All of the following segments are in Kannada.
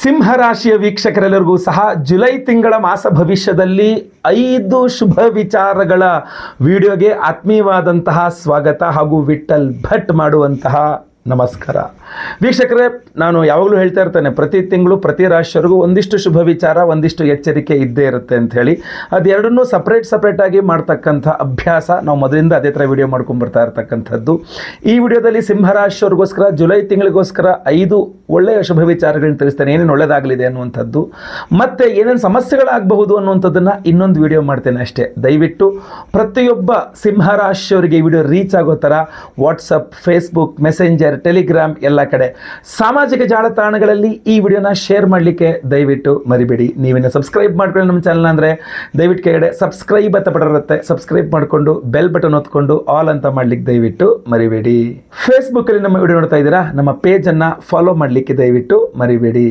ಸಿಂಹರಾಶಿಯ ವೀಕ್ಷಕರೆಲ್ಲರಿಗೂ ಸಹ ಜುಲೈ ತಿಂಗಳ ಮಾಸ ಭವಿಷ್ಯದಲ್ಲಿ 5 ಶುಭ ವಿಚಾರಗಳ ವಿಡಿಯೋಗೆ ಆತ್ಮೀಯವಾದಂತಹ ಸ್ವಾಗತ ಹಾಗೂ ವಿಠಲ್ ಭಟ್ ಮಾಡುವಂತಹ ನಮಸ್ಕಾರ. ವೀಕ್ಷಕರೇ, ನಾನು ಯಾವಾಗಲೂ ಹೇಳ್ತಾ ಇರ್ತೇನೆ, ಪ್ರತಿ ತಿಂಗಳು ಪ್ರತಿ ರಾಶಿಯವರಿಗೂ ಒಂದಿಷ್ಟು ಶುಭ ವಿಚಾರ, ಒಂದಿಷ್ಟು ಎಚ್ಚರಿಕೆ ಇದ್ದೇ ಇರುತ್ತೆ ಅಂತ ಹೇಳಿ. ಅದೆರಡನ್ನೂ ಸಪ್ರೇಟಾಗಿ ಮಾಡ್ತಕ್ಕಂಥ ಅಭ್ಯಾಸ ನಾವು ಮೊದಲಿಂದ ಅದೇ ಥರ ವಿಡಿಯೋ ಮಾಡ್ಕೊಂಡ್ಬರ್ತಾ ಇರ್ತಕ್ಕಂಥದ್ದು. ಈ ವಿಡಿಯೋದಲ್ಲಿ ಸಿಂಹರಾಶಿಯವರಿಗೋಸ್ಕರ ಜುಲೈ ತಿಂಗಳಿಗೋಸ್ಕರ 5 ಒಳ್ಳೆಯ ಶುಭ ವಿಚಾರಗಳನ್ನ ತಿಳಿಸ್ತೇನೆ, ಏನೇನು ಒಳ್ಳೆಯದಾಗಲಿದೆ ಅನ್ನುವಂಥದ್ದು, ಮತ್ತು ಏನೇನು ಸಮಸ್ಯೆಗಳಾಗಬಹುದು ಅನ್ನುವಂಥದ್ದನ್ನು ಇನ್ನೊಂದು ವಿಡಿಯೋ ಮಾಡ್ತೇನೆ ಅಷ್ಟೇ. ದಯವಿಟ್ಟು ಪ್ರತಿಯೊಬ್ಬ ಸಿಂಹರಾಶಿಯವರಿಗೆ ಈ ವಿಡಿಯೋ ರೀಚ್ ಆಗೋ ಥರ ವಾಟ್ಸಪ್, ಫೇಸ್ಬುಕ್, ಮೆಸೆಂಜರ್, ಟೆಲಿಗ್ರಾಮ್ ಎಲ್ಲ ಕಡೆ ಸಾಮಾಜಿಕ ಜಾಲತಾಣಗಳಲ್ಲಿ ಈ ವಿಡಿಯೋನ ಶೇರ್ ಮಾಡಲಿಕ್ಕೆ ದಯವಿಟ್ಟು ಮರಿಬೇಡಿ. ನೀವೇನು ಸಬ್ಸ್ಕ್ರೈಬ್ ಮಾಡ್ಕೊಳ್ಳಿ ನಮ್ಮ ಚಾನಲ್ ಅಂದರೆ ದಯವಿಟ್ಟು ಕೆಳಗಡೆ ಸಬ್ಸ್ಕ್ರೈಬ್ ಅಂತ ಬರುತ್ತೆ, ಸಬ್ಸ್ಕ್ರೈಬ್ ಮಾಡಿಕೊಂಡು ಬೆಲ್ ಬಟನ್ ಒತ್ಕೊಂಡು ಆಲ್ ಅಂತ ಮಾಡ್ಲಿಕ್ಕೆ ದಯವಿಟ್ಟು ಮರಿಬೇಡಿ. ಫೇಸ್ಬುಕ್ಕಲ್ಲಿ ನಮ್ಮ ವಿಡಿಯೋ ನೋಡ್ತಾ ಇದ್ದೀರಾ, ನಮ್ಮ ಪೇಜನ್ನು ಫಾಲೋ ಮಾಡಲಿಕ್ಕೆ ದಯವಿಟ್ಟು ಮರಿಬೇಡಿ.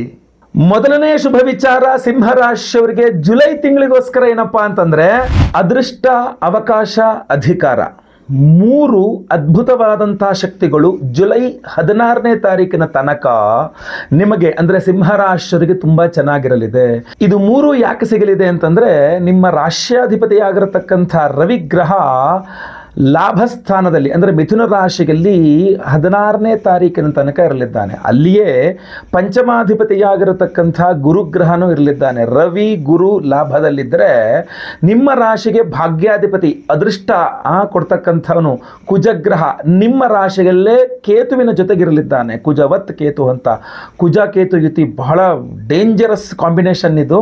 ಮೊದಲನೇ ಶುಭ ವಿಚಾರ ಸಿಂಹರಾಶಿಯವರಿಗೆ ಜುಲೈ ತಿಂಗಳಿಗೋಸ್ಕರ ಏನಪ್ಪಾ ಅಂತಂದ್ರೆ ಅದೃಷ್ಟ, ಅವಕಾಶ, ಅಧಿಕಾರ, 3 ಅದ್ಭುತವಾದಂತಹ ಶಕ್ತಿಗಳು ಜುಲೈ 16ನೇ ತಾರೀಕಿನ ತನಕ ನಿಮಗೆ ಅಂದ್ರೆ ಸಿಂಹರಾಶಿಯವರಿಗೆ ತುಂಬಾ ಚೆನ್ನಾಗಿರಲಿದೆ. ಇದು 3 ಯಾಕೆ ಸಿಗಲಿದೆ ಅಂತಂದ್ರೆ, ನಿಮ್ಮ ರಾಶ್ಯಾಧಿಪತಿಯಾಗಿರತಕ್ಕಂಥ ರವಿಗ್ರಹ ಲಾಭಸ್ಥಾನದಲ್ಲಿ ಅಂದರೆ ಮಿಥುನ ರಾಶಿಯಲ್ಲಿ 16ನೇ ತಾರೀಕಿನ ತನಕ ಇರಲಿದ್ದಾನೆ. ಅಲ್ಲಿಯೇ ಪಂಚಮಾಧಿಪತಿಯಾಗಿರತಕ್ಕಂಥ ಗುರುಗ್ರಹನೂ ಇರಲಿದ್ದಾನೆ. ರವಿ ಗುರು ಲಾಭದಲ್ಲಿದ್ದರೆ ನಿಮ್ಮ ರಾಶಿಗೆ ಭಾಗ್ಯಾಧಿಪತಿ ಅದೃಷ್ಟ ಕೊಡ್ತಕ್ಕಂಥವನು ಕುಜಗ್ರಹ ನಿಮ್ಮ ರಾಶಿಯಲ್ಲೇ ಕೇತುವಿನ ಜೊತೆಗಿರಲಿದ್ದಾನೆ. ಕುಜವತ್ ಕೇತು ಅಂತ. ಕುಜ ಕೇತು ಯುತಿ ಬಹಳ ಡೇಂಜರಸ್ ಕಾಂಬಿನೇಷನ್, ಇದು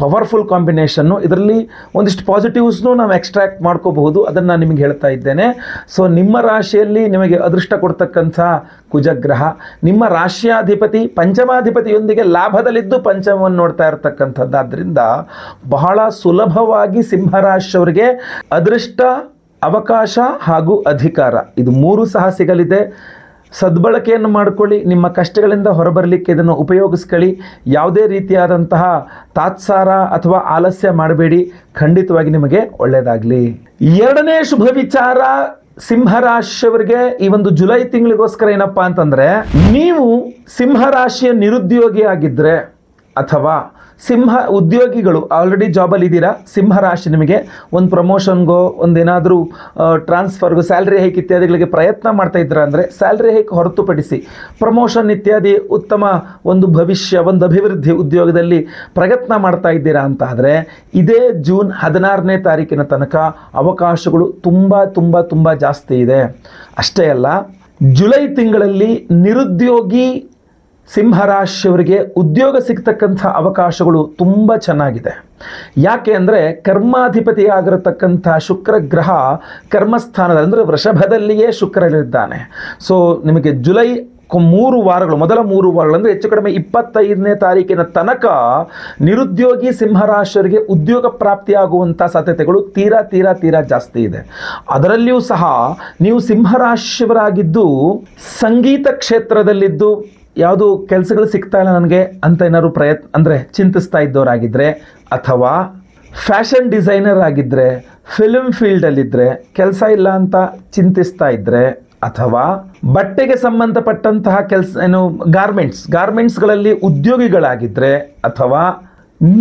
ಪವರ್ಫುಲ್ ಕಾಂಬಿನೇಷನ್ನು. ಇದರಲ್ಲಿ ಒಂದಿಷ್ಟು ಪಾಸಿಟಿವ್ಸ್ನು ನಾವು ಎಕ್ಸ್ಟ್ರಾಕ್ಟ್ ಮಾಡ್ಕೋಬಹುದು, ಅದನ್ನು ನಿಮಗೆ ಹೇಳ್ತಾ ಇದ್ದೇನೆ. ಸೊ ನಿಮ್ಮ ರಾಶಿಯಲ್ಲಿ ನಿಮಗೆ ಅದೃಷ್ಟ ಕೊಡ್ತಕ್ಕಂಥ ಕುಜಗ್ರಹ ನಿಮ್ಮ ರಾಶ್ಯಾಧಿಪತಿ ಪಂಚಮಾಧಿಪತಿಯೊಂದಿಗೆ ಲಾಭದಲ್ಲಿದ್ದು ಪಂಚಮವನ್ನು ನೋಡ್ತಾ ಇರತಕ್ಕಂಥದ್ದಾದ್ರಿಂದ ಬಹಳ ಸುಲಭವಾಗಿ ಸಿಂಹರಾಶಿಯವರಿಗೆ ಅದೃಷ್ಟ, ಅವಕಾಶ ಹಾಗೂ ಅಧಿಕಾರ ಇದು 3 ಸಹ ಸಿಗಲಿದೆ. ಸದ್ಬಳಕೆಯನ್ನು ಮಾಡಿಕೊಳ್ಳಿ, ನಿಮ್ಮ ಕಷ್ಟಗಳಿಂದ ಹೊರಬರಲಿಕ್ಕೆ ಇದನ್ನು ಉಪಯೋಗಿಸ್ಕೊಳ್ಳಿ. ಯಾವುದೇ ರೀತಿಯಾದಂತಹ ತಾತ್ಸಾರ ಅಥವಾ ಆಲಸ್ಯ ಮಾಡಬೇಡಿ, ಖಂಡಿತವಾಗಿ ನಿಮಗೆ ಒಳ್ಳೆಯದಾಗಲಿ. ಎರಡನೇ ಶುಭ ವಿಚಾರ ಸಿಂಹರಾಶಿಯವರಿಗೆ ಈ ಒಂದು ಜುಲೈ ತಿಂಗಳಿಗೋಸ್ಕರ ಏನಪ್ಪಾ ಅಂತಂದ್ರೆ, ನೀವು ಸಿಂಹರಾಶಿಯ ನಿರುದ್ಯೋಗಿ ಆಗಿದ್ರೆ ಅಥವಾ ಸಿಂಹ ಉದ್ಯೋಗಿಗಳು ಆಲ್ರೆಡಿ ಜಾಬಲ್ಲಿ ಇದ್ದೀರಾ, ಸಿಂಹರಾಶಿ ನಿಮಗೆ ಒಂದು ಪ್ರಮೋಷನ್ಗೋ ಒಂದೇನಾದರೂ ಟ್ರಾನ್ಸ್ಫರ್ಗೋ ಸ್ಯಾಲ್ರಿ ಹೈಕ್ ಇತ್ಯಾದಿಗಳಿಗೆ ಪ್ರಯತ್ನ ಮಾಡ್ತಾ ಇದ್ದೀರಾ ಅಂದರೆ, ಸ್ಯಾಲ್ರಿ ಹೈಕ್ ಹೊರತುಪಡಿಸಿ ಪ್ರಮೋಷನ್ ಇತ್ಯಾದಿ ಉತ್ತಮ ಒಂದು ಭವಿಷ್ಯ, ಒಂದು ಅಭಿವೃದ್ಧಿ ಉದ್ಯೋಗದಲ್ಲಿ ಪ್ರಯತ್ನ ಮಾಡ್ತಾ ಇದ್ದೀರಾ ಅಂತ ಆದರೆ ಇದೇ ಜೂನ್ 16ನೇ ತಾರೀಕಿನ ತನಕ ಅವಕಾಶಗಳು ತುಂಬ ಜಾಸ್ತಿ ಇದೆ. ಅಷ್ಟೇ ಅಲ್ಲ, ಜುಲೈ ತಿಂಗಳಲ್ಲಿ ನಿರುದ್ಯೋಗಿ ಸಿಂಹರಾಶಿಯವರಿಗೆ ಉದ್ಯೋಗ ಸಿಗ್ತಕ್ಕಂಥ ಅವಕಾಶಗಳು ತುಂಬ ಚೆನ್ನಾಗಿದೆ. ಯಾಕೆ ಅಂದರೆ ಕರ್ಮಾಧಿಪತಿಯಾಗಿರತಕ್ಕಂಥ ಶುಕ್ರ ಗ್ರಹ ಕರ್ಮಸ್ಥಾನದಲ್ಲಿ ಅಂದರೆ ವೃಷಭದಲ್ಲಿಯೇ ಶುಕ್ರನಿದ್ದಾನೆ. ಸೊ ನಿಮಗೆ ಜುಲೈ 3 ವಾರಗಳು, ಮೊದಲ 3 ವಾರಗಳು ಅಂದರೆ ಹೆಚ್ಚು ಕಡಿಮೆ 25ನೇ ತಾರೀಕಿನ ತನಕ ನಿರುದ್ಯೋಗಿ ಸಿಂಹರಾಶಿಯವರಿಗೆ ಉದ್ಯೋಗ ಪ್ರಾಪ್ತಿಯಾಗುವಂಥ ಸಾಧ್ಯತೆಗಳು ತೀರಾ ಜಾಸ್ತಿ ಇದೆ. ಅದರಲ್ಲಿಯೂ ಸಹ ನೀವು ಸಿಂಹರಾಶಿಯವರಾಗಿದ್ದು ಸಂಗೀತ ಕ್ಷೇತ್ರದಲ್ಲಿದ್ದು ಯಾವುದು ಕೆಲಸಗಳು ಸಿಗ್ತಾ ಇಲ್ಲ ನನಗೆ ಅಂತ ಏನಾದ್ರು ಅಂದರೆ ಚಿಂತಿಸ್ತಾ ಇದ್ದವರಾಗಿದ್ದರೆ, ಅಥವಾ ಫ್ಯಾಷನ್ ಡಿಸೈನರ್ ಆಗಿದ್ದರೆ, ಫಿಲ್ಮ್ ಫೀಲ್ಡಲ್ಲಿದ್ದರೆ ಕೆಲಸ ಇಲ್ಲ ಅಂತ ಚಿಂತಿಸ್ತಾ ಇದ್ದರೆ, ಅಥವಾ ಬಟ್ಟೆಗೆ ಸಂಬಂಧಪಟ್ಟಂತಹ ಕೆಲಸ ಏನು ಗಾರ್ಮೆಂಟ್ಸ್ಗಳಲ್ಲಿ ಉದ್ಯೋಗಿಗಳಾಗಿದ್ದರೆ, ಅಥವಾ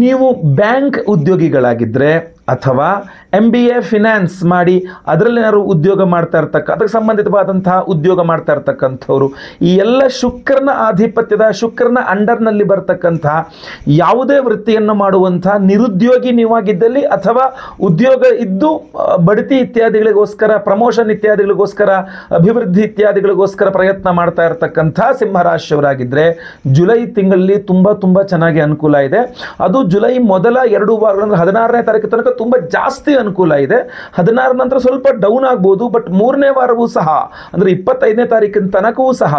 ನೀವು ಬ್ಯಾಂಕ್ ಉದ್ಯೋಗಿಗಳಾಗಿದ್ದರೆ, ಅಥವಾ MBA ಫಿನಾನ್ಸ್ ಮಾಡಿ ಅದರಲ್ಲಿ ಏನಾದ್ರು ಉದ್ಯೋಗ ಮಾಡ್ತಾ ಅದಕ್ಕೆ ಸಂಬಂಧಿತವಾದಂತಹ ಉದ್ಯೋಗ ಮಾಡ್ತಾ ಇರ್ತಕ್ಕಂಥವ್ರು, ಈ ಎಲ್ಲ ಶುಕ್ರನ ಆಧಿಪತ್ಯದ ಶುಕ್ರನ ಅಂಡರ್ನಲ್ಲಿ ಬರ್ತಕ್ಕಂತಹ ಯಾವುದೇ ವೃತ್ತಿಯನ್ನು ಮಾಡುವಂಥ ನಿರುದ್ಯೋಗಿ ನೀವಾಗಿದ್ದಲ್ಲಿ, ಅಥವಾ ಉದ್ಯೋಗ ಇದ್ದು ಬಡ್ತಿ ಇತ್ಯಾದಿಗಳಿಗೋಸ್ಕರ, ಪ್ರಮೋಷನ್ ಇತ್ಯಾದಿಗಳಿಗೋಸ್ಕರ, ಅಭಿವೃದ್ಧಿ ಇತ್ಯಾದಿಗಳಿಗೋಸ್ಕರ ಪ್ರಯತ್ನ ಮಾಡ್ತಾ ಇರತಕ್ಕಂಥ ಸಿಂಹರಾಶಿಯವರಾಗಿದ್ದರೆ ಜುಲೈ ತಿಂಗಳಲ್ಲಿ ತುಂಬ ಚೆನ್ನಾಗಿ ಅನುಕೂಲ ಇದೆ. ಅದು ಜುಲೈ ಮೊದಲ 2 ವಾರಗಳು ಅಂದರೆ 16ನೇ ತಾರೀಕು ತನಕ ತುಂಬ ಜಾಸ್ತಿ ಅನುಕೂಲ ಇದೆ. 16 ನಂತರ ಸ್ವಲ್ಪ ಡೌನ್ ಆಗ್ಬೋದು, ಬಟ್ 3ನೇ ವಾರವೂ ಸಹ ಅಂದರೆ 25ನೇ ತಾರೀಕಿನ ತನಕವೂ ಸಹ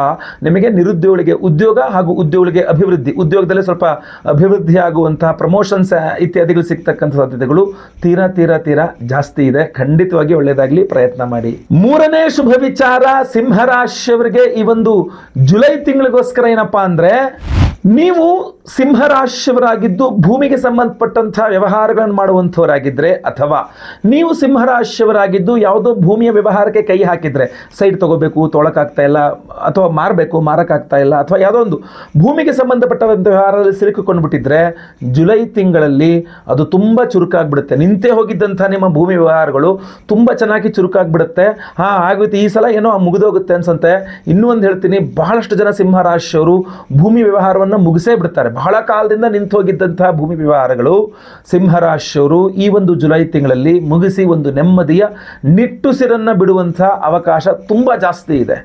ನಿಮಗೆ ನಿರುದ್ಯೋಗಿಗಳಿಗೆ ಉದ್ಯೋಗ ಹಾಗೂ ಉದ್ಯೋಗಿಗಳಿಗೆ ಅಭಿವೃದ್ಧಿ, ಉದ್ಯೋಗದಲ್ಲಿ ಸ್ವಲ್ಪ ಅಭಿವೃದ್ಧಿ ಆಗುವಂತಹ ಪ್ರಮೋಷನ್ಸ್ ಇತ್ಯಾದಿಗಳು ಸಿಗ್ತಕ್ಕಂಥ ಸಾಧ್ಯತೆಗಳು ತೀರಾ ಜಾಸ್ತಿ ಇದೆ. ಖಂಡಿತವಾಗಿ ಒಳ್ಳೆಯದಾಗಲಿ, ಪ್ರಯತ್ನ ಮಾಡಿ. 3ನೇ ಶುಭ ವಿಚಾರ ಸಿಂಹರಾಶಿಯವರಿಗೆ ಈ ಒಂದು ಜುಲೈ ತಿಂಗಳಿಗೋಸ್ಕರ ಏನಪ್ಪಾ ಅಂದ್ರೆ, ನೀವು ಸಿಂಹರಾಶಿಯವರಾಗಿದ್ದು ಭೂಮಿಗೆ ಸಂಬಂಧಪಟ್ಟಂಥ ವ್ಯವಹಾರಗಳನ್ನು ಮಾಡುವಂಥವರಾಗಿದ್ದರೆ, ಅಥವಾ ನೀವು ಸಿಂಹರಾಶಿಯವರಾಗಿದ್ದು ಯಾವುದೋ ಭೂಮಿಯ ವ್ಯವಹಾರಕ್ಕೆ ಕೈ ಹಾಕಿದರೆ, ಸೈಡ್ ತಗೋಬೇಕು ತೊಗೊಳಕ್ಕಾಗ್ತಾ ಇಲ್ಲ, ಅಥವಾ ಮಾರಕ್ಕಾಗ್ತಾ ಇಲ್ಲ, ಅಥವಾ ಯಾವುದೋ ಒಂದು ಭೂಮಿಗೆ ಸಂಬಂಧಪಟ್ಟಂಥ ವ್ಯವಹಾರದಲ್ಲಿ ಸಿಲುಕಿಕೊಂಡ್ಬಿಟ್ಟಿದ್ರೆ ಜುಲೈ ತಿಂಗಳಲ್ಲಿ ಅದು ತುಂಬ ಚುರುಕಾಗ್ಬಿಡುತ್ತೆ. ನಿಂತೇ ಹೋಗಿದ್ದಂಥ ನಿಮ್ಮ ಭೂಮಿ ವ್ಯವಹಾರಗಳು ತುಂಬ ಚೆನ್ನಾಗಿ ಚುರುಕಾಗ್ಬಿಡುತ್ತೆ. ಆಗುತ್ತೆ, ಈ ಸಲ ಏನೋ ಮುಗಿದೋಗುತ್ತೆ ಅನ್ಸಂತೆ. ಇನ್ನೂ ಒಂದು ಹೇಳ್ತೀನಿ, ಬಹಳಷ್ಟು ಜನ ಸಿಂಹರಾಶಿಯವರು ಭೂಮಿ ವ್ಯವಹಾರವನ್ನು ಮುಗಿಸೇ ಬಿಡ್ತಾರೆ. ಬಹಳ ಕಾಲದಿಂದ ನಿಂತು ಹೋಗಿದ್ದಂತಹ ಭೂಮಿ ವ್ಯವಹಾರಗಳು ಸಿಂಹರಾಶಿಯವರು ಈ ಒಂದು ಜುಲೈ ತಿಂಗಳಲ್ಲಿ ಮುಗಿಸಿ ಒಂದು ನೆಮ್ಮದಿಯ ನಿಟ್ಟುಸಿರನ್ನು ಬಿಡುವಂತಹ ಅವಕಾಶ ತುಂಬ ಜಾಸ್ತಿ ಇದೆ.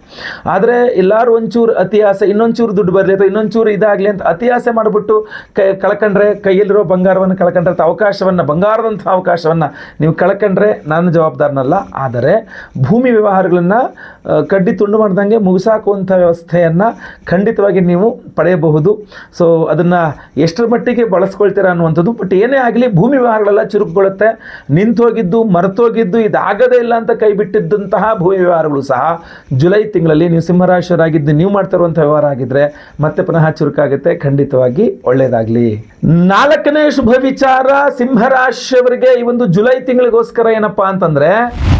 ಆದರೆ ಎಲ್ಲರೂ ಒಂಚೂರು ಅತಿ ಆಸೆ, ಇನ್ನೊಂಚೂರು ದುಡ್ಡು ಬರಲಿ ಅಥವಾ ಇನ್ನೊಂಚೂರು ಇದಾಗಲಿ ಅಂತ ಅತಿ ಆಸೆ ಮಾಡಿಬಿಟ್ಟು ಕಳ್ಕೊಂಡ್ರೆ, ಕೈಯಲ್ಲಿರೋ ಬಂಗಾರವನ್ನು ಕಳ್ಕೊಂಡ್ರೆ, ಅವಕಾಶವನ್ನು, ಬಂಗಾರದಂಥ ಅವಕಾಶವನ್ನು ನೀವು ಕಳ್ಕೊಂಡ್ರೆ ನಾನು ಜವಾಬ್ದಾರನಲ್ಲ. ಆದರೆ ಭೂಮಿ ವ್ಯವಹಾರಗಳನ್ನು ಕಡ್ಡಿ ತುಂಡು ಮಾಡ್ದಂಗೆ ಮುಗಿಸಾಕುವಂಥ ವ್ಯವಸ್ಥೆಯನ್ನು ಖಂಡಿತವಾಗಿ ನೀವು ಪಡೆಯಬಹುದು. ಸೊ ಅದನ್ನು ಎಷ್ಟರ ಮಟ್ಟಿಗೆ ಬಳಸ್ಕೊಳ್ತೀರಾ ಅನ್ನುವಂಥದ್ದು. ಬಟ್ ಏನೇ ಆಗಲಿ ಭೂಮಿ ವ್ಯವಹಾರಗಳೆಲ್ಲ ಚುರುಕುಗೊಳ್ಳುತ್ತೆ. ನಿಂತೋಗಿದ್ದು, ಮರೆತೋಗಿದ್ದು, ಇದಾಗದೇ ಇಲ್ಲ ಅಂತ ಕೈ ಬಿಟ್ಟಿದ್ದಂತಹ ಭೂಮಿ ವ್ಯವಹಾರಗಳು ಸಹ ಜುಲೈ ತಿಂಗಳಲ್ಲಿ ನೀವು ಸಿಂಹರಾಶಿಯವರಾಗಿದ್ದು ನೀವು ಮಾಡ್ತಿರುವಂಥ ವ್ಯವಹಾರ ಆಗಿದ್ದರೆ ಮತ್ತೆ ಪುನಃ ಚುರುಕಾಗುತ್ತೆ. ಖಂಡಿತವಾಗಿ ಒಳ್ಳೆಯದಾಗಲಿ. 4ನೇ ಶುಭ ವಿಚಾರ ಸಿಂಹರಾಶಿಯವರಿಗೆ ಈ ಒಂದು ಜುಲೈ ತಿಂಗಳಿಗೋಸ್ಕರ ಏನಪ್ಪಾ ಅಂತಂದ್ರೆ,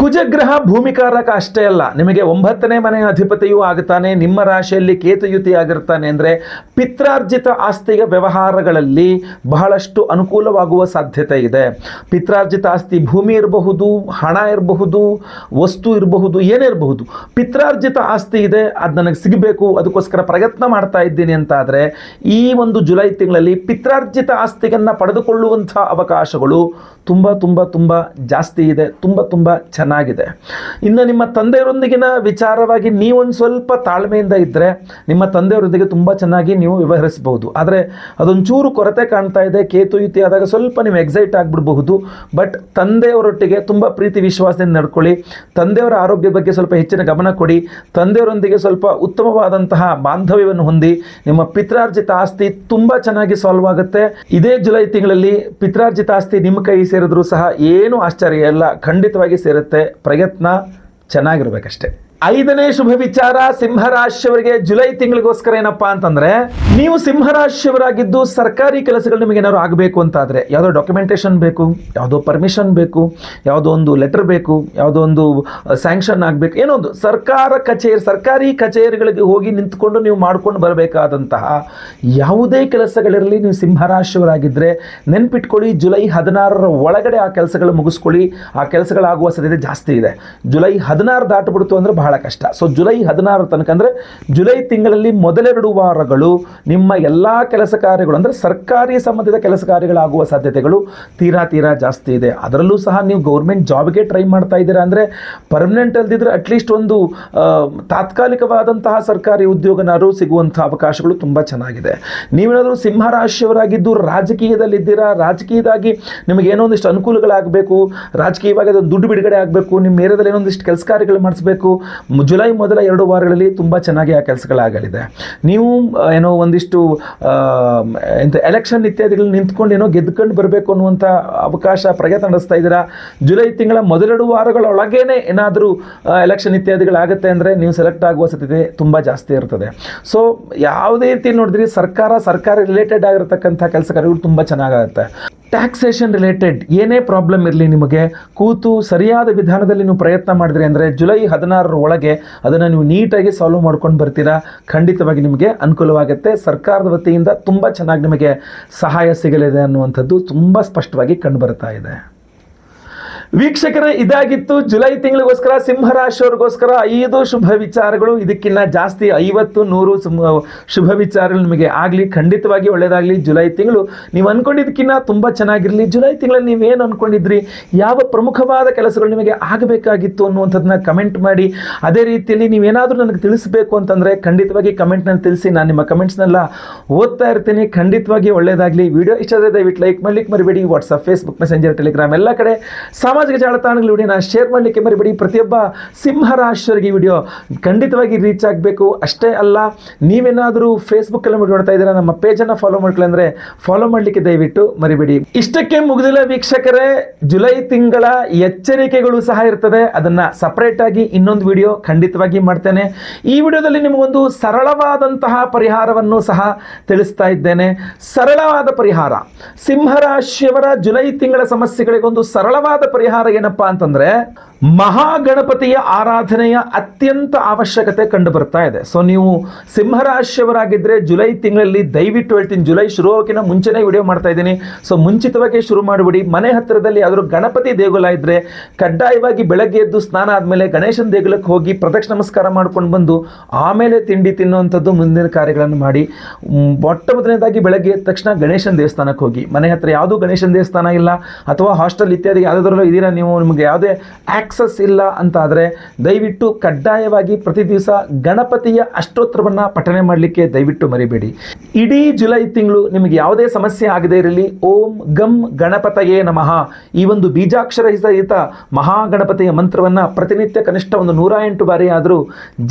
ಕುಜಗ್ರಹ ಭೂಮಿಕಾರಕ ಅಷ್ಟೇ ಅಲ್ಲ, ನಿಮಗೆ 9ನೇ ಮನೆಯ ಅಧಿಪತಿಯೂ ಆಗುತ್ತಾನೆ. ನಿಮ್ಮ ರಾಶಿಯಲ್ಲಿ ಕೇತುಯುತಿ ಆಗಿರ್ತಾನೆ. ಅಂದರೆ ಪಿತ್ರಾರ್ಜಿತ ಆಸ್ತಿಯ ವ್ಯವಹಾರಗಳಲ್ಲಿ ಬಹಳಷ್ಟು ಅನುಕೂಲವಾಗುವ ಸಾಧ್ಯತೆ ಇದೆ. ಪಿತ್ರಾರ್ಜಿತ ಆಸ್ತಿ ಭೂಮಿ ಇರಬಹುದು, ಹಣ ಇರಬಹುದು, ವಸ್ತು ಇರಬಹುದು, ಏನೇ ಇರಬಹುದು. ಪಿತ್ರಾರ್ಜಿತ ಆಸ್ತಿ ಇದೆ, ಅದು ನನಗೆ ಸಿಗಬೇಕು, ಅದಕ್ಕೋಸ್ಕರ ಪ್ರಯತ್ನ ಮಾಡ್ತಾ ಇದ್ದೀನಿ ಅಂತ ಆದರೆ ಈ ಒಂದು ಜುಲೈ ತಿಂಗಳಲ್ಲಿ ಪಿತ್ರಾರ್ಜಿತ ಆಸ್ತಿಯನ್ನು ಪಡೆದುಕೊಳ್ಳುವಂಥ ಅವಕಾಶಗಳು ತುಂಬ ತುಂಬ ತುಂಬ ಜಾಸ್ತಿ ಇದೆ. ತುಂಬ ತುಂಬ ಚೆನ್ನಾಗಿದೆ. ಇನ್ನು ನಿಮ್ಮ ತಂದೆಯವರೊಂದಿಗಿನ ವಿಚಾರವಾಗಿ ನೀವೊಂದು ಸ್ವಲ್ಪ ತಾಳ್ಮೆಯಿಂದ ಇದ್ದರೆ ನಿಮ್ಮ ತಂದೆಯವರೊಂದಿಗೆ ತುಂಬ ಚೆನ್ನಾಗಿ ನೀವು ವ್ಯವಹರಿಸಬಹುದು. ಆದರೆ ಅದೊಂಚೂರು ಕೊರತೆ ಕಾಣ್ತಾ ಇದೆ. ಕೇತುಯುತಿ ಆದಾಗ ಸ್ವಲ್ಪ ನೀವು ಎಕ್ಸೈಟ್ ಆಗಿಬಿಡಬಹುದು. ಬಟ್ ತಂದೆಯವರೊಟ್ಟಿಗೆ ತುಂಬ ಪ್ರೀತಿ ವಿಶ್ವಾಸದಿಂದ ನಡ್ಕೊಳ್ಳಿ. ತಂದೆಯವರ ಆರೋಗ್ಯದ ಬಗ್ಗೆ ಸ್ವಲ್ಪ ಹೆಚ್ಚಿನ ಗಮನ ಕೊಡಿ. ತಂದೆಯವರೊಂದಿಗೆ ಸ್ವಲ್ಪ ಉತ್ತಮವಾದಂತಹ ಬಾಂಧವ್ಯವನ್ನು ಹೊಂದಿ ನಿಮ್ಮ ಪಿತ್ರಾರ್ಜಿತ ಆಸ್ತಿ ತುಂಬ ಚೆನ್ನಾಗಿ ಸಾಲ್ವ್ ಆಗುತ್ತೆ. ಇದೇ ಜುಲೈ ತಿಂಗಳಲ್ಲಿ ಪಿತ್ರಾರ್ಜಿತ ಆಸ್ತಿ ನಿಮ್ಮ ಕೈ ಸೇರಿದ್ರೂ ಸಹ ಏನು ಆಶ್ಚರ್ಯ ಇಲ್ಲ, ಖಂಡಿತವಾಗಿ ಸೇರುತ್ತೆ. ಪ್ರಯತ್ನ ಚೆನ್ನಾಗಿರ್ಬೇಕಷ್ಟೇ. 5ನೇ ಶುಭ ವಿಚಾರ ಸಿಂಹರಾಶಿಯವರಿಗೆ ಜುಲೈ ತಿಂಗಳಿಗೋಸ್ಕರ ಏನಪ್ಪಾ ಅಂತಂದ್ರೆ, ನೀವು ಸಿಂಹರಾಶಿಯವರಾಗಿದ್ದು ಸರ್ಕಾರಿ ಕೆಲಸಗಳು ನಿಮಗೆ ಏನಾದ್ರು ಆಗಬೇಕು ಅಂತಾದರೆ, ಯಾವುದೋ ಡಾಕ್ಯುಮೆಂಟೇಶನ್ ಬೇಕು, ಯಾವುದೋ ಪರ್ಮಿಷನ್ ಬೇಕು, ಯಾವುದೋ ಒಂದು ಲೆಟರ್ ಬೇಕು, ಯಾವುದೋ ಒಂದು ಸ್ಯಾಂಕ್ಷನ್ ಆಗಬೇಕು, ಏನೋ ಒಂದು ಸರ್ಕಾರಿ ಕಚೇರಿಗಳಿಗೆ ಹೋಗಿ ನಿಂತ್ಕೊಂಡು ನೀವು ಮಾಡ್ಕೊಂಡು ಬರಬೇಕಾದಂತಹ ಯಾವುದೇ ಕೆಲಸಗಳಿರಲಿ, ನೀವು ಸಿಂಹರಾಶಿಯವರಾಗಿದ್ದರೆ ನೆನ್ಪಿಟ್ಕೊಳ್ಳಿ, ಜುಲೈ 16ರ ಒಳಗಡೆ ಆ ಕೆಲಸಗಳು ಮುಗಿಸ್ಕೊಳ್ಳಿ. ಆ ಕೆಲಸಗಳಾಗುವ ಸಾಧ್ಯತೆ ಜಾಸ್ತಿ ಇದೆ. ಜುಲೈ 16 ದಾಟಬಿಡ್ತು ಅಂದರೆ ಬಹಳ ಕಷ್ಟ. ಸೊ ಜುಲೈ 16 ತನಕ ಅಂದರೆ ಜುಲೈ ತಿಂಗಳಲ್ಲಿ ಮೊದಲೆರಡು ವಾರಗಳು ನಿಮ್ಮ ಎಲ್ಲ ಕೆಲಸ ಕಾರ್ಯಗಳು ಅಂದರೆ ಸರ್ಕಾರಿ ಸಂಬಂಧಿತ ಕೆಲಸ ಕಾರ್ಯಗಳಾಗುವ ಸಾಧ್ಯತೆಗಳು ತೀರಾ ಜಾಸ್ತಿ ಇದೆ. ಅದರಲ್ಲೂ ಸಹ ನೀವು ಗೌರ್ಮೆಂಟ್ ಜಾಬ್ಗೆ ಟ್ರೈ ಮಾಡ್ತಾ ಇದ್ದೀರಾ ಅಂದರೆ ಪರ್ಮನೆಂಟ್ ಅಲ್ದಿದ್ರೆ ಅಟ್ಲೀಸ್ಟ್ ಒಂದು ತಾತ್ಕಾಲಿಕವಾದಂತಹ ಸರ್ಕಾರಿ ಉದ್ಯೋಗನಾರು ಸಿಗುವಂಥ ಅವಕಾಶಗಳು ತುಂಬ ಚೆನ್ನಾಗಿದೆ. ನೀವೇನಾದರೂ ಸಿಂಹರಾಶಿಯವರಾಗಿದ್ದು ರಾಜಕೀಯದಲ್ಲಿದ್ದೀರಾ, ರಾಜಕೀಯದಾಗಿ ನಿಮಗೆ ಏನೋ ಒಂದಿಷ್ಟು ಅನುಕೂಲಗಳಾಗಬೇಕು, ರಾಜಕೀಯವಾಗಿ ಅದೊಂದು ದುಡ್ಡು ಬಿಡುಗಡೆ ಆಗಬೇಕು, ನಿಮ್ಮ ಏರಿಯಾದಲ್ಲಿ ಏನೋ ಒಂದಿಷ್ಟು ಕೆಲಸ ಕಾರ್ಯಗಳು ಮಾಡಿಸಬೇಕು, ಜುಲೈ ಮೊದಲ 2 ವಾರಗಳಲ್ಲಿ ತುಂಬ ಚೆನ್ನಾಗಿ ಆ ಕೆಲಸಗಳಾಗಲಿದೆ. ನೀವು ಏನೋ ಒಂದಿಷ್ಟು ಎಲೆಕ್ಷನ್ ಇತ್ಯಾದಿಗಳು ನಿಂತ್ಕೊಂಡು ಏನೋ ಗೆದ್ದುಕೊಂಡು ಬರಬೇಕು ಅನ್ನುವಂಥ ಅವಕಾಶ ಪ್ರಯತ್ನ ನಡೆಸ್ತಾ ಇದ್ದೀರಾ. ಜುಲೈ ತಿಂಗಳ ಮೊದಲೆರಡು ವಾರಗಳೊಳಗೇನೆ ಏನಾದರೂ ಎಲೆಕ್ಷನ್ ಇತ್ಯಾದಿಗಳಾಗುತ್ತೆ ಅಂದರೆ ನೀವು ಸೆಲೆಕ್ಟ್ ಆಗುವ ಸಾಧ್ಯತೆ ತುಂಬ ಜಾಸ್ತಿ ಇರ್ತದೆ. ಸೊ ಯಾವುದೇ ರೀತಿ ನೋಡಿದ್ರಿ ಸರ್ಕಾರಿ ರಿಲೇಟೆಡ್ ಆಗಿರತಕ್ಕಂಥ ಕೆಲಸ ಕಾರ್ಯಗಳು ತುಂಬ ಚೆನ್ನಾಗಾಗುತ್ತೆ. ಟ್ಯಾಕ್ಸೇಷನ್ ರಿಲೇಟೆಡ್ ಏನೇ ಪ್ರಾಬ್ಲಮ್ ಇರಲಿ, ನಿಮಗೆ ಕೂತು ಸರಿಯಾದ ವಿಧಾನದಲ್ಲಿ ನೀವು ಪ್ರಯತ್ನ ಮಾಡಿದ್ರಿ ಅಂದರೆ ಜುಲೈ 16ರ ಒಳಗೆ ಅದನ್ನು ನೀವು ನೀಟಾಗಿ ಸಾಲ್ವ್ ಮಾಡ್ಕೊಂಡು ಬರ್ತೀರಾ. ಖಂಡಿತವಾಗಿ ನಿಮಗೆ ಅನುಕೂಲವಾಗುತ್ತೆ. ಸರ್ಕಾರದ ವತಿಯಿಂದ ತುಂಬ ಚೆನ್ನಾಗಿ ನಿಮಗೆ ಸಹಾಯ ಸಿಗಲಿದೆ ಅನ್ನುವಂಥದ್ದು ತುಂಬ ಸ್ಪಷ್ಟವಾಗಿ ಕಂಡುಬರ್ತಾ ಇದೆ. ವೀಕ್ಷಕರೇ, ಇದಾಗಿತ್ತು ಜುಲೈ ತಿಂಗಳಿಗೋಸ್ಕರ ಸಿಂಹರಾಶಿಯವರಿಗೋಸ್ಕರ 5 ಶುಭ ವಿಚಾರಗಳು. ಇದಕ್ಕಿಂತ ಜಾಸ್ತಿ 50-100 ಶುಭ ವಿಚಾರಗಳು ನಿಮಗೆ ಆಗಲಿ, ಖಂಡಿತವಾಗಿ ಒಳ್ಳೆಯದಾಗಲಿ. ಜುಲೈ ತಿಂಗಳು ನೀವು ಅಂದ್ಕೊಂಡಿದ್ದಕ್ಕಿಂತ ತುಂಬ ಚೆನ್ನಾಗಿರಲಿ. ಜುಲೈ ತಿಂಗಳಲ್ಲಿ ನೀವೇನು ಅಂದ್ಕೊಂಡಿದ್ರಿ, ಯಾವ ಪ್ರಮುಖವಾದ ಕೆಲಸಗಳು ನಿಮಗೆ ಆಗಬೇಕಾಗಿತ್ತು ಅನ್ನುವಂಥದ್ದನ್ನ ಕಮೆಂಟ್ ಮಾಡಿ. ಅದೇ ರೀತಿಯಲ್ಲಿ ನೀವೇನಾದರೂ ನನಗೆ ತಿಳಿಸಬೇಕು ಅಂತಂದರೆ ಖಂಡಿತವಾಗಿ ಕಮೆಂಟ್ನಲ್ಲಿ ತಿಳಿಸಿ. ನಾನು ನಿಮ್ಮ ಕಮೆಂಟ್ಸ್ನೆಲ್ಲ ಓದ್ತಾ ಇರ್ತೀನಿ. ಖಂಡಿತವಾಗಿ ಒಳ್ಳೆಯದಾಗಲಿ. ವಿಡಿಯೋ ಇಷ್ಟ ಆದರೆ ದಯವಿಟ್ಟು ಲೈಕ್ ಮಾಡಲಿಕ್ಕೆ ಮರಿಬೇಡಿ. ವಾಟ್ಸಪ್, ಫೇಸ್ಬುಕ್, ಮೆಸೆಂಜರ್, ಟೆಲಿಗ್ರಾಮ್ ಎಲ್ಲ ಕಡೆ ಸಾಮಾಜಿಕ ಜಾಲತಾಣಗಳ ವಿಡಿಯೋನ ಶೇರ್ ಮಾಡಲಿಕ್ಕೆ ಮರಿಬೇಡಿ. ಪ್ರತಿಯೊಬ್ಬ ಸಿಂಹರಾಶಿಯವರಿಗೆ ಈ ವಿಡಿಯೋ ಖಂಡಿತವಾಗಿ ರೀಚ್ ಆಗಬೇಕು. ಅಷ್ಟೇ ಅಲ್ಲ, ನೀವೇನಾದರೂ ಫೇಸ್ಬುಕ್ಕಲ್ಲಿ ನೋಡ್ತಾ ಇದ್ದೀರಾ, ನಮ್ಮ ಪೇಜನ್ನು ಫಾಲೋ ಮಾಡ್ಕೊಳ್ಳಿ ಅಂದರೆ ಫಾಲೋ ಮಾಡಲಿಕ್ಕೆ ದಯವಿಟ್ಟು ಮರಿಬೇಡಿ. ಇಷ್ಟಕ್ಕೆ ಮುಗಿದಿಲ್ಲ ವೀಕ್ಷಕರೇ, ಜುಲೈ ತಿಂಗಳ ಎಚ್ಚರಿಕೆಗಳು ಸಹ ಇರ್ತದೆ. ಅದನ್ನು ಸಪರೇಟ್ ಆಗಿ ಇನ್ನೊಂದು ವಿಡಿಯೋ ಖಂಡಿತವಾಗಿ ಮಾಡ್ತೇನೆ. ಈ ವಿಡಿಯೋದಲ್ಲಿ ನಿಮಗೊಂದು ಸರಳವಾದಂತಹ ಪರಿಹಾರವನ್ನು ಸಹ ತಿಳಿಸ್ತಾ ಇದ್ದೇನೆ. ಸರಳವಾದ ಪರಿಹಾರ, ಸಿಂಹರಾಶಿಯವರ ಜುಲೈ ತಿಂಗಳ ಸಮಸ್ಯೆಗಳಿಗೊಂದು ಸರಳವಾದ ಪರಿಹಾರ ಏನಪ್ಪಾ ಅಂತಂದ್ರೆ, ಮಹಾಗಣಪತಿಯ ಆರಾಧನೆಯ ಅತ್ಯಂತ ಅವಶ್ಯಕತೆ ಕಂಡು ಬರ್ತಾ ಇದೆ. ಸೊ ನೀವು ಸಿಂಹರಾಶಿಯವರಾಗಿದ್ದರೆ ಜುಲೈ ತಿಂಗಳಲ್ಲಿ ದಯವಿಟ್ಟು ಹೇಳ್ತೀನಿ, ಜುಲೈ ಶುರುವಾಗೋಕ್ಕಿಂತ ಮುಂಚೆನೇ ವಿಡಿಯೋ ಮಾಡ್ತಾ ಇದ್ದೀನಿ. ಸೊ ಮುಂಚಿತವಾಗಿ ಶುರು ಮಾಡಿಬಿಡಿ. ಮನೆ ಹತ್ತಿರದಲ್ಲಿ ಯಾವ್ದಾದ್ರು ಗಣಪತಿ ದೇಗುಲ ಇದ್ದರೆ ಕಡ್ಡಾಯವಾಗಿ ಬೆಳಗ್ಗೆ ಎದ್ದು ಸ್ನಾನ ಆದಮೇಲೆ ಗಣೇಶನ ದೇಗುಲಕ್ಕೆ ಹೋಗಿ ಪ್ರದಕ್ಷಿಣ ನಮಸ್ಕಾರ ಮಾಡ್ಕೊಂಡು ಬಂದು ಆಮೇಲೆ ತಿಂಡಿ ತಿನ್ನುವಂಥದ್ದು ಮುಂದಿನ ಕಾರ್ಯಗಳನ್ನು ಮಾಡಿ. ಮೊಟ್ಟ ಮೊದಲನೇದಾಗಿ ಬೆಳಗ್ಗೆ ಎದ್ದ ತಕ್ಷಣ ಗಣೇಶನ ದೇವಸ್ಥಾನಕ್ಕೆ ಹೋಗಿ. ಮನೆ ಹತ್ತಿರ ಯಾವುದೂ ಗಣೇಶನ ದೇವಸ್ಥಾನ ಇಲ್ಲ ಅಥವಾ ಹಾಸ್ಟೆಲ್ ಇತ್ಯಾದಿ ಯಾವುದಾದ್ರೂ ಇದ್ದೀರಾ ನೀವು, ನಿಮಗೆ ಯಾವುದೇ ಆಕ್ಸಸ್ ಇಲ್ಲ ಅಂತ ಆದರೆ ದಯವಿಟ್ಟು ಕಡ್ಡಾಯವಾಗಿ ಪ್ರತಿ ದಿವಸ ಗಣಪತಿಯ ಅಷ್ಟೋತ್ತರವನ್ನು ಪಠನೆ ಮಾಡಲಿಕ್ಕೆ ದಯವಿಟ್ಟು ಮರಿಬೇಡಿ. ಇಡೀ ಜುಲೈ ತಿಂಗಳು ನಿಮಗೆ ಯಾವುದೇ ಸಮಸ್ಯೆ ಆಗದೇ ಇರಲಿ, ಓಂ ಗಂ ಗಣಪತಯೇ ನಮಃ ಈ ಒಂದು ಬೀಜಾಕ್ಷರ ಸಹಿತ ಮಹಾಗಣಪತಿಯ ಮಂತ್ರವನ್ನು ಪ್ರತಿನಿತ್ಯ ಕನಿಷ್ಠ ಒಂದು 108 ಬಾರಿ ಆದರೂ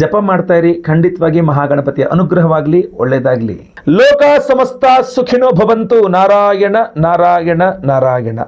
ಜಪ ಮಾಡ್ತಾ ಇರಿ. ಖಂಡಿತವಾಗಿ ಮಹಾಗಣಪತಿಯ ಅನುಗ್ರಹವಾಗಲಿ, ಒಳ್ಳೆಯದಾಗಲಿ. ಲೋಕ ಸಮಸ್ತ ಸುಖಿನೋ ಭವಂತು. ನಾರಾಯಣ ನಾರಾಯಣ ನಾರಾಯಣ.